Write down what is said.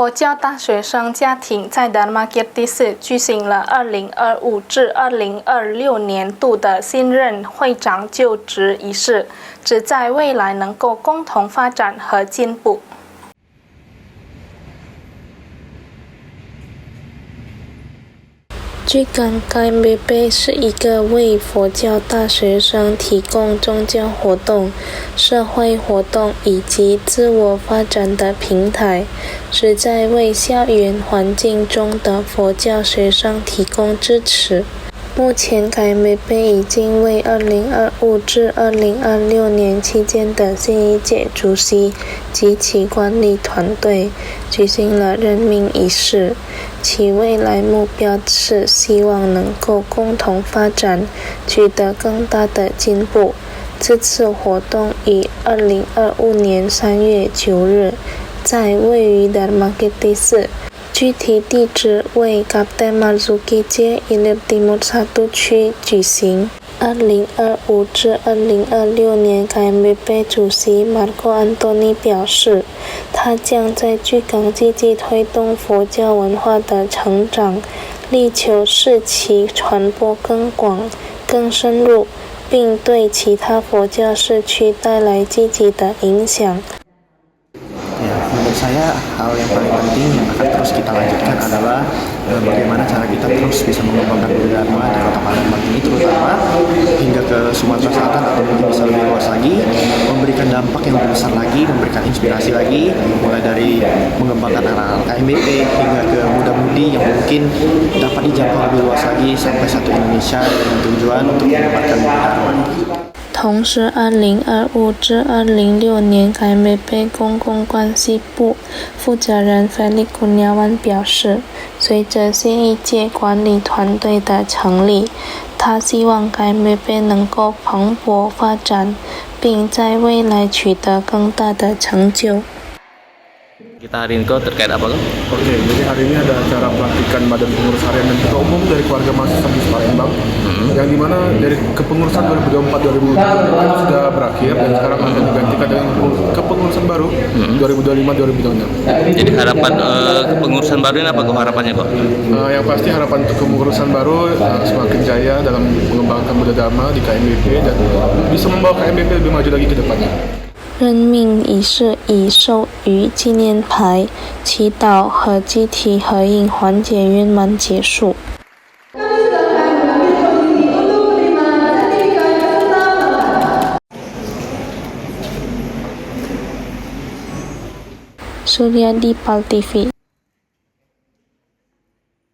佛教大学生家庭在达玛吉蒂寺举行了2025至2026年度的新任会长就职仪式，旨在未来能够共同发展和进步。据港 KMBP 是一个为佛教大学生提供宗教活动、社会活动以及自我发展的平台，旨在为校园环境中的佛教学生提供支持。目前 KMBP 已经为2025至2026年期间的新一届主席及其管理团队举行了任命仪式，其未来目标是希望能够共同发展，取得更大的进步。这次活动于2025年3月9日在位于达玛吉蒂寺，具体地址为 Kapten Marzuki 街1 Timur 1区举行。2025至2026年 KMBP 主席 Marco Antoni 表示，他将在巨港积极推动佛教文化的成长，力求使其传播更广、更深入，并对其他佛教社区带来积极的影响。Menurut saya hal yang paling penting yang akan terus kita lanjutkan adalah bagaimana cara kita terus bisa mengembangkan budaya Dharma di Kota Palembang ini, terutama hingga ke Sumatera Selatan atau mungkin bisa lebih luas lagi, memberikan dampak yang lebih besar lagi, memberikan inspirasi lagi, mulai dari mengembangkan anak-anak KMBP hingga ke muda-mudi yang mungkin dapat dijangkau lebih luas lagi sampai satu Indonesia dengan tujuan untuk menyebarkan budaya Dharma. 同时2025至2026年 KMBP 公共关系部负责人 Felix Kurniawan 表示，随着新一届管理团队的成立，他希望 KMBP 能够蓬勃发展，并在未来取得更大的成就。Kita hari ini kok terkait apa? Oke, jadi hari ini ada acara pelantikan Badan Pengurus Harian dan Ketua Umum dari keluarga mahasiswa di Palembang, yang dimana dari kepengurusan 2024-2025 sudah berakhir dan sekarang akan digantikan dengan kepengurusan baru 2025-2026. Jadi harapan kepengurusan baru ini apa harapannya kok? Yang pasti harapan untuk kepengurusan baru semakin jaya dalam mengembangkan budaya Dharma di KMBP dan bisa membawa KMBP lebih maju lagi ke depannya。任命仪式以授予纪念牌、祈祷和集体合影环节圆满结束。Suryadi Pal TV